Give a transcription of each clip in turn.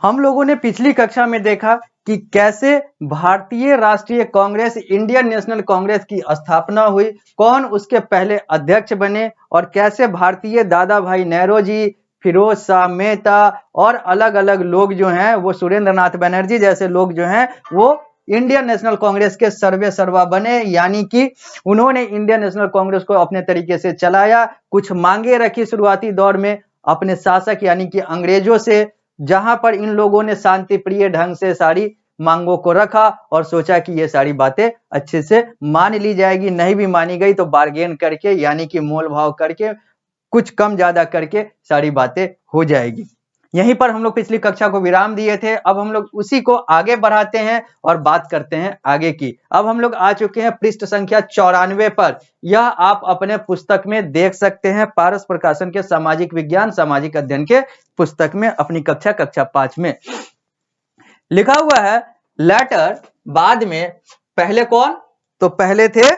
हम लोगों ने पिछली कक्षा में देखा कि कैसे भारतीय राष्ट्रीय कांग्रेस इंडियन नेशनल कांग्रेस की स्थापना हुई, कौन उसके पहले अध्यक्ष बने और कैसे भारतीय दादा भाई नेहरू, फिरोज शाह मेहता और अलग अलग लोग जो हैं वो सुरेंद्र नाथ बनर्जी जैसे लोग जो हैं वो इंडियन नेशनल कांग्रेस के सर्वे सर्वा बने, यानी कि उन्होंने इंडियन नेशनल कांग्रेस को अपने तरीके से चलाया। कुछ मांगे रखी शुरुआती दौर में अपने शासक यानी कि अंग्रेजों से, जहां पर इन लोगों ने शांति प्रिय ढंग से सारी मांगों को रखा और सोचा कि ये सारी बातें अच्छे से मान ली जाएगी, नहीं भी मानी गई तो बार्गेन करके यानी कि मोल भाव करके कुछ कम ज्यादा करके सारी बातें हो जाएगी। यहीं पर हम लोग पिछली कक्षा को विराम दिए थे। अब हम लोग उसी को आगे बढ़ाते हैं और बात करते हैं आगे की। अब हम लोग आ चुके हैं पृष्ठ संख्या 94 पर। यह आप अपने पुस्तक में देख सकते हैं, पारस प्रकाशन के सामाजिक विज्ञान सामाजिक अध्ययन के पुस्तक में अपनी कक्षा 5 में लिखा हुआ है लेटर। बाद में पहले कौन, तो पहले थे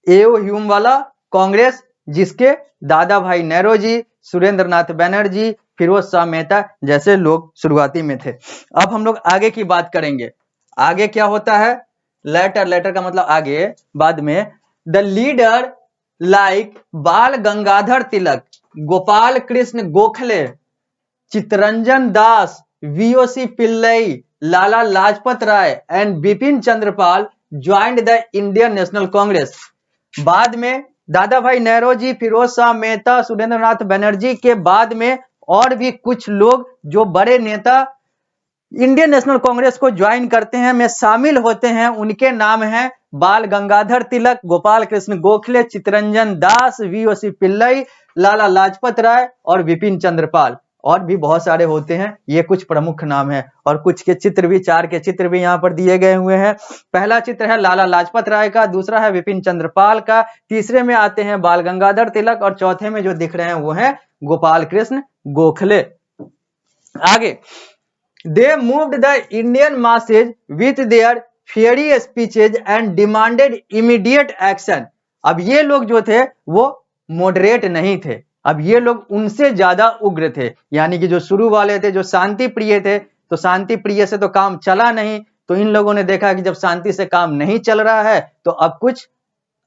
एओ ह्यूम वाला कांग्रेस, जिसके दादा भाई नेहरू जी, सुरेंद्र नाथ बनर्जी, फिरोज शाह मेहता जैसे लोग शुरुआती में थे। अब हम लोग आगे की बात करेंगे। आगे क्या होता है, लेटर, लेटर का मतलब आगे, बाद में the leader like Bal Gangadhar Tilak, Gopal Krishna Gokhale, Chittaranjan Das, VOC Pillai, Lala Lajpat Rai and Bipin Chandrapal joined the Indian National Congress. बाद में दादा भाई नेहरू जी, फिरोज शाह मेहता, सुरेंद्र नाथ बनर्जी के बाद में और भी कुछ लोग जो बड़े नेता इंडियन नेशनल कांग्रेस को ज्वाइन करते हैं, में शामिल होते हैं। उनके नाम हैं बाल गंगाधर तिलक, गोपाल कृष्ण गोखले, चित्तरंजन दास, वीओसी पिल्लई, लाला लाजपत राय और विपिन चंद्रपाल। और भी बहुत सारे होते हैं, ये कुछ प्रमुख नाम है और कुछ के चित्र भी, 4 के चित्र भी यहाँ पर दिए गए हुए हैं। पहला चित्र है लाला लाजपत राय का, दूसरा है विपिन चंद्रपाल का, तीसरे में आते हैं बाल गंगाधर तिलक और चौथे में जो दिख रहे हैं वो है गोपाल कृष्ण गोखले। आगे, they moved the Indian masses with their fiery speeches and demanded immediate action। अब ये लोग जो थे वो मॉडरेट नहीं थे, अब ये लोग उनसे ज्यादा उग्र थे, यानी कि जो शुरू वाले थे जो शांति प्रिय थे, तो शांति प्रिय से तो काम चला नहीं, तो इन लोगों ने देखा कि जब शांति से काम नहीं चल रहा है तो अब कुछ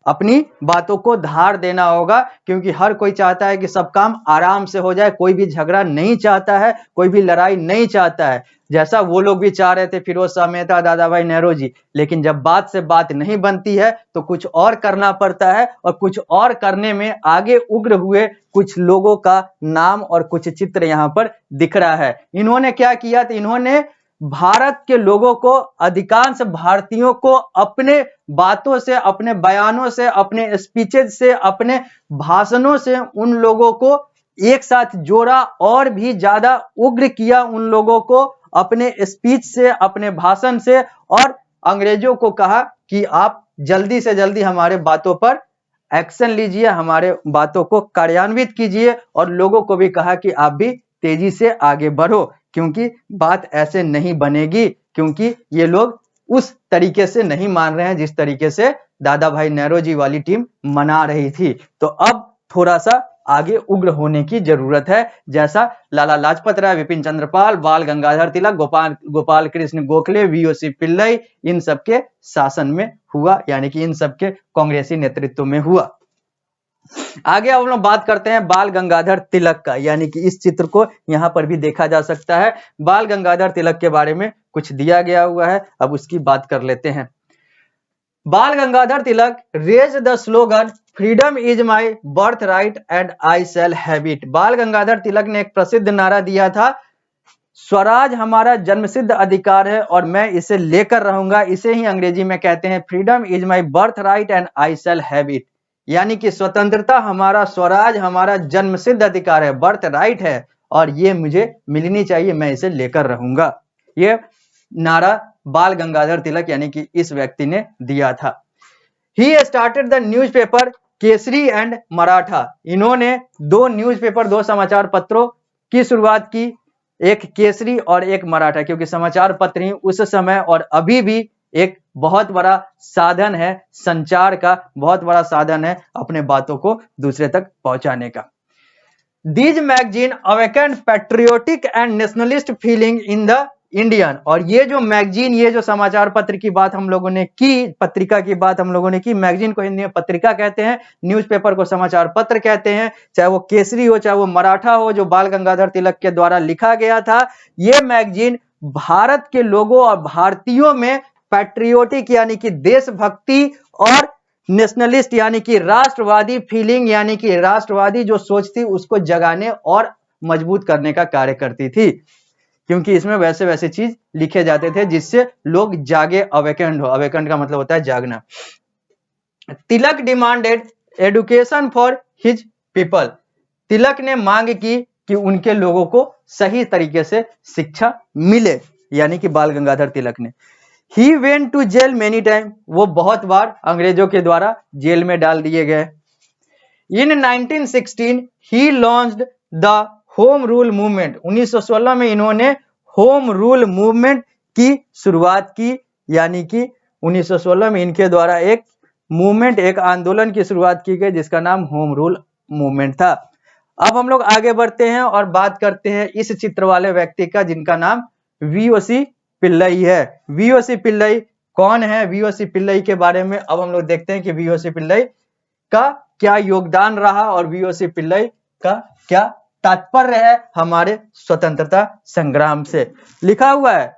अपनी बातों को धार देना होगा, क्योंकि हर कोई चाहता है कि सब काम आराम से हो जाए, कोई भी झगड़ा नहीं चाहता है, कोई भी लड़ाई नहीं चाहता है, जैसा वो लोग भी चाह रहे थे, फिरोज शाह मेहता, दादा भाई नेहरू जी। लेकिन जब बात से बात नहीं बनती है तो कुछ और करना पड़ता है, और कुछ और करने में आगे उग्र हुए कुछ लोगों का नाम और कुछ चित्र यहाँ पर दिख रहा है। इन्होंने क्या किया, तो इन्होंने भारत के लोगों को, अधिकांश भारतीयों को अपने बातों से, अपने बयानों से, अपने स्पीचेज से, अपने भाषणों से उन लोगों को एक साथ जोड़ा और भी ज्यादा उग्र किया उन लोगों को अपने स्पीच से, अपने भाषण से, और अंग्रेजों को कहा कि आप जल्दी से जल्दी हमारे बातों पर एक्शन लीजिए, हमारे बातों को कार्यान्वित कीजिए, और लोगों को भी कहा कि आप भी तेजी से आगे बढ़ो, क्योंकि बात ऐसे नहीं बनेगी, क्योंकि ये लोग उस तरीके से नहीं मान रहे हैं जिस तरीके से दादा भाई नेहरू जी वाली टीम मना रही थी। तो अब थोड़ा सा आगे उग्र होने की जरूरत है, जैसा लाला लाजपत राय, विपिन चंद्रपाल, बाल गंगाधर तिलक, गोपाल कृष्ण गोखले, वीओसी पिल्लई, इन सबके शासन में हुआ, यानी कि इन सबके कांग्रेसी नेतृत्व में हुआ। आगे अब हम लोग बात करते हैं बाल गंगाधर तिलक का, यानी कि इस चित्र को यहां पर भी देखा जा सकता है। बाल गंगाधर तिलक के बारे में कुछ दिया गया हुआ है, अब उसकी बात कर लेते हैं। Bal Gangadhar Tilak raise the slogan freedom is my birthright and I shall have it. Bal Gangadhar तिलक ने एक प्रसिद्ध नारा दिया था, स्वराज हमारा जन्मसिद्ध अधिकार है और मैं इसे लेकर रहूंगा। इसे ही अंग्रेजी में कहते हैं freedom is my birthright and I shall have it, यानी कि स्वतंत्रता हमारा, स्वराज हमारा जन्मसिद्ध अधिकार है, बर्थ राइट है, और ये मुझे मिलनी चाहिए, मैं इसे लेकर रहूंगा। ये नारा बाल गंगाधर तिलक यानी कि इस व्यक्ति ने दिया था। He started the newspaper Kesari and Maratha. इन्होंने 2 न्यूज़पेपर, 2 समाचार पत्रों की शुरुआत की, एक केसरी और एक मराठा, क्योंकि समाचार पत्र ही उस समय और अभी भी एक बहुत बड़ा साधन है संचार का, बहुत बड़ा साधन है अपने बातों को दूसरे तक पहुंचाने का। These magazine awakened patriotic and nationalist feeling in the Indian. और ये जो मैगजीन, ये जो समाचार पत्र की बात हम लोगों ने की, पत्रिका की बात हम लोगों ने की, मैगजीन को हिंदी में पत्रिका कहते हैं, न्यूज़पेपर को समाचार पत्र कहते हैं, चाहे वो केसरी हो चाहे वो मराठा हो, जो बाल गंगाधर तिलक के द्वारा लिखा गया था। ये मैगजीन भारत के लोगों और भारतीयों में पैट्रियोटिक यानी कि देशभक्ति और नेशनलिस्ट यानी कि राष्ट्रवादी फीलिंग यानी कि राष्ट्रवादी जो सोच थी उसको जगाने और मजबूत करने का कार्य करती थी, क्योंकि इसमें वैसे वैसे चीज लिखे जाते थे जिससे लोग जागे, अवेकेंड हो। अवेकेंड का मतलब होता है जागना। Tilak demanded education for his people. Tilak ने मांग की कि उनके लोगों को सही तरीके से शिक्षा मिले, यानी कि बाल गंगाधर तिलक ने। He went to jail many time। वो बहुत बार अंग्रेजों के द्वारा जेल में डाल दिए गए। In 1916 he launched the home rule movement. 1916 में इन्होंने होम रूल मूवमेंट की शुरुआत की, यानी कि 1916 में इनके द्वारा एक मूवमेंट, एक आंदोलन की शुरुआत की गई जिसका नाम होम रूल मूवमेंट था। अब हम लोग आगे बढ़ते हैं और बात करते हैं इस चित्र वाले व्यक्ति का जिनका नाम वीओसी पिल्लई है। वीओसी पिल्लई कौन है? वीओसी पिल्लई के बारे में अब हम लोग देखते हैं कि वीओसी पिल्लई का क्या योगदान रहा और वीओसी पिल्लई का क्या तात्पर्य है हमारे स्वतंत्रता संग्राम से। लिखा हुआ है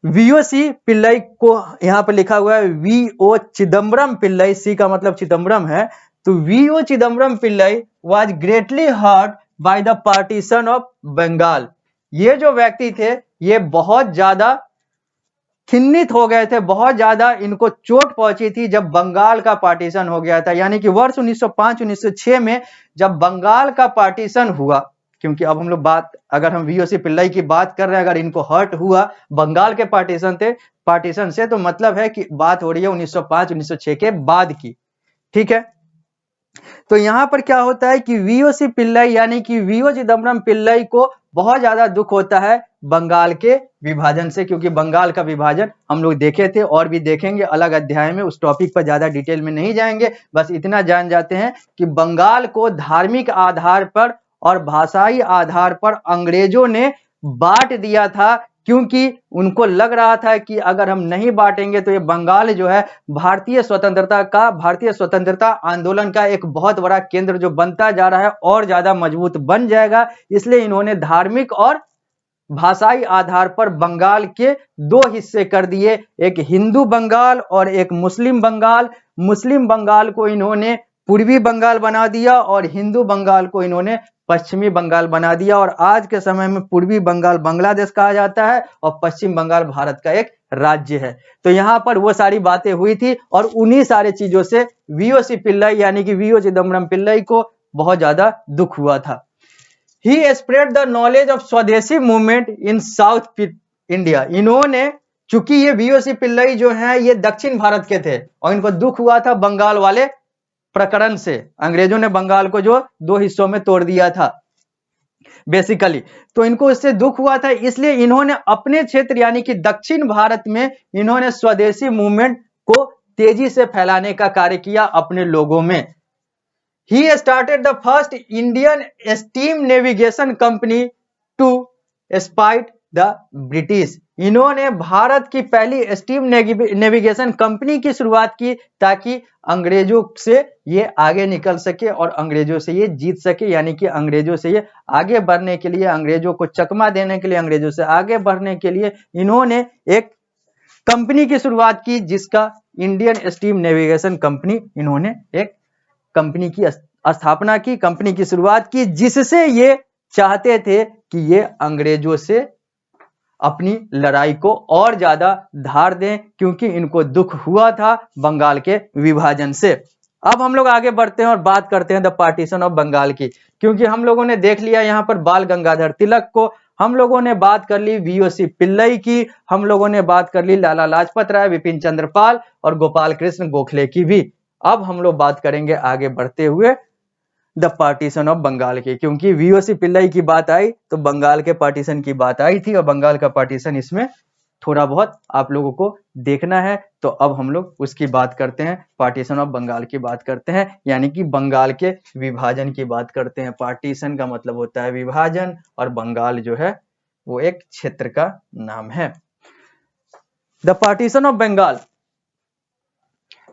वीओसी पिल्लई को, यहां पर लिखा हुआ है वीओ चिदम्बरम पिल्लई। सी का मतलब चिदम्बरम है, तो V O Chidambaram Pillai was greatly hurt by the partition of Bengal. ये जो व्यक्ति थे ये बहुत ज्यादा खिन्नित हो गए थे, बहुत ज्यादा इनको चोट पहुंची थी जब बंगाल का पार्टीशन हो गया था, यानी कि वर्ष 1905-1906 में जब बंगाल का पार्टीशन हुआ। क्योंकि अब हम लोग बात, अगर हम वीओसी पिल्लई की बात कर रहे हैं, अगर इनको हर्ट हुआ बंगाल के पार्टीशन से तो मतलब है कि बात हो रही है 1905-1906 के बाद की। ठीक है, तो यहां पर क्या होता है कि वीओसी पिल्लई यानी कि वीओ चिदम्बरम पिल्लई को बहुत ज्यादा दुख होता है बंगाल के विभाजन से, क्योंकि बंगाल का विभाजन हम लोग देखे थे और भी देखेंगे अलग अध्याय में, उस टॉपिक पर ज्यादा डिटेल में नहीं जाएंगे। बस इतना जान जाते हैं कि बंगाल को धार्मिक आधार पर और भाषाई आधार पर अंग्रेजों ने बांट दिया था, क्योंकि उनको लग रहा था कि अगर हम नहीं बांटेंगे तो ये बंगाल जो है भारतीय स्वतंत्रता आंदोलन का एक बहुत बड़ा केंद्र जो बनता जा रहा है और ज्यादा मजबूत बन जाएगा। इसलिए इन्होंने धार्मिक और भाषाई आधार पर बंगाल के दो हिस्से कर दिए, एक हिंदू बंगाल और एक मुस्लिम बंगाल। मुस्लिम बंगाल को इन्होंने पूर्वी बंगाल बना दिया और हिंदू बंगाल को इन्होंने पश्चिमी बंगाल बना दिया। और आज के समय में पूर्वी बंगाल बांग्लादेश कहा जाता है और पश्चिम बंगाल भारत का एक राज्य है। तो यहां पर वो सारी बातें हुई थी और उन्हीं सारे चीजों से वीओसी पिल्लई यानी कि वीओ चिदम्बरम पिल्लई को बहुत ज्यादा दुख हुआ था। He spread the knowledge of स्वदेशी मूवमेंट इन साउथ इंडिया। इन्होंने, चूंकि ये वीओसी पिल्लई जो है ये दक्षिण भारत के थे और इनको दुख हुआ था बंगाल वाले प्रकरण से, अंग्रेजों ने बंगाल को जो दो हिस्सों में तोड़ दिया था बेसिकली, तो इनको इससे दुख हुआ था। इसलिए इन्होंने अपने क्षेत्र यानी कि दक्षिण भारत में इन्होंने स्वदेशी मूवमेंट को तेजी से फैलाने का कार्य किया अपने लोगों में। He started the first Indian steam navigation company to spite the British। इन्होंने भारत की पहली स्टीम नेविगेशन कंपनी की शुरुआत की ताकि अंग्रेजों से ये आगे निकल सके और अंग्रेजों से ये जीत सके, यानी कि अंग्रेजों से ये आगे बढ़ने के लिए, अंग्रेजों को चकमा देने के लिए, अंग्रेजों से आगे बढ़ने के लिए इन्होंने एक कंपनी की शुरुआत की जिसका इंडियन स्टीम नेविगेशन कंपनी, इन्होंने एक कंपनी की स्थापना की, कंपनी की शुरुआत की, जिससे ये चाहते थे कि ये अंग्रेजों से अपनी लड़ाई को और ज्यादा धार दें, क्योंकि इनको दुख हुआ था बंगाल के विभाजन से। अब हम लोग आगे बढ़ते हैं और बात करते हैं द पार्टीशन ऑफ बंगाल की, क्योंकि हम लोगों ने देख लिया यहां पर बाल गंगाधर तिलक को, हम लोगों ने बात कर ली वीओसी पिल्लई की, हम लोगों ने बात कर ली लाला लाजपत राय, विपिन चंद्र पाल और गोपाल कृष्ण गोखले की भी। अब हम लोग बात करेंगे आगे बढ़ते हुए द पार्टीशन ऑफ बंगाल की, क्योंकि वीओसी पिल्लई की बात आई तो बंगाल के पार्टीशन की बात आई थी और बंगाल का पार्टीशन इसमें थोड़ा बहुत आप लोगों को देखना है। तो अब हम लोग उसकी बात करते हैं, पार्टीशन ऑफ बंगाल की बात करते हैं, यानी कि बंगाल के विभाजन की बात करते हैं। पार्टीशन का मतलब होता है विभाजन, और बंगाल जो है वो एक क्षेत्र का नाम है। The partition of Bengal,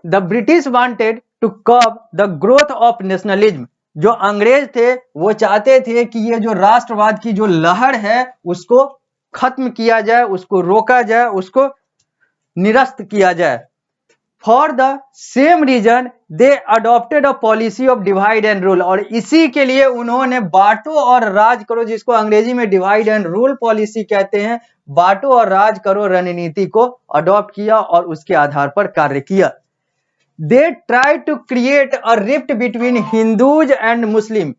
the British wanted to curb the growth of nationalism. जो अंग्रेज थे वो चाहते थे कि ये जो राष्ट्रवाद की जो लहर है उसको खत्म किया जाए, उसको रोका जाए, उसको निरस्त किया जाए। For the same reason they adopted a policy of divide and rule, और इसी के लिए उन्होंने बांटो और राज करो, जिसको अंग्रेजी में डिवाइड एंड रूल पॉलिसी कहते हैं, बांटो और राज करो रणनीति को अडॉप्ट किया और उसके आधार पर कार्य किया। They try to create a rift between Hindus and Muslim.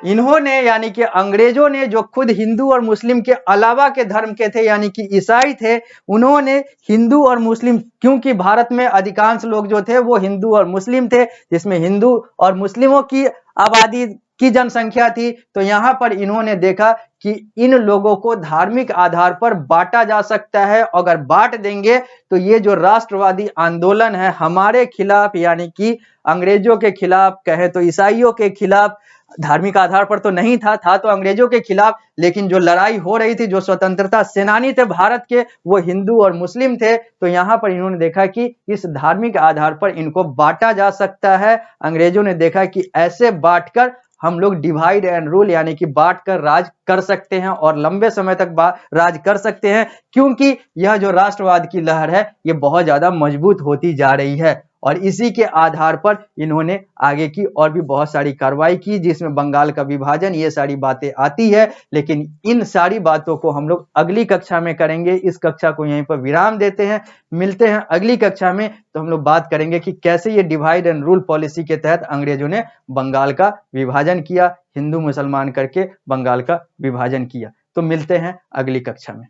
इन्होंने यानी कि अंग्रेजों ने, जो खुद हिंदू और मुस्लिम के अलावा के धर्म के थे यानी कि ईसाई थे, उन्होंने हिंदू और मुस्लिम, क्योंकि भारत में अधिकांश लोग जो थे वो हिंदू और मुस्लिम थे, जिसमें हिंदू और मुस्लिमों की आबादी की जनसंख्या थी, तो यहां पर इन्होंने देखा कि इन लोगों को धार्मिक आधार पर बांटा जा सकता है। अगर बांट देंगे तो ये जो राष्ट्रवादी आंदोलन है हमारे खिलाफ, यानी कि अंग्रेजों के खिलाफ, कहे तो ईसाइयों के खिलाफ, धार्मिक आधार पर तो नहीं था, तो अंग्रेजों के खिलाफ, लेकिन जो लड़ाई हो रही थी, जो स्वतंत्रता सेनानी थे भारत के, वो हिंदू और मुस्लिम थे। तो यहां पर इन्होंने देखा कि इस धार्मिक आधार पर इनको बांटा जा सकता है। अंग्रेजों ने देखा कि ऐसे बांटकर हम लोग डिवाइड एंड रूल यानी कि बांट कर राज कर सकते हैं और लंबे समय तक राज कर सकते हैं, क्योंकि यह जो राष्ट्रवाद की लहर है ये बहुत ज्यादा मजबूत होती जा रही है। और इसी के आधार पर इन्होंने आगे की और भी बहुत सारी कार्रवाई की, जिसमें बंगाल का विभाजन, ये सारी बातें आती है। लेकिन इन सारी बातों को हम लोग अगली कक्षा में करेंगे। इस कक्षा को यहीं पर विराम देते हैं, मिलते हैं अगली कक्षा में। तो हम लोग बात करेंगे कि कैसे ये डिवाइड एंड रूल पॉलिसी के तहत अंग्रेजों ने बंगाल का विभाजन किया, हिंदू मुसलमान करके बंगाल का विभाजन किया। तो मिलते हैं अगली कक्षा में।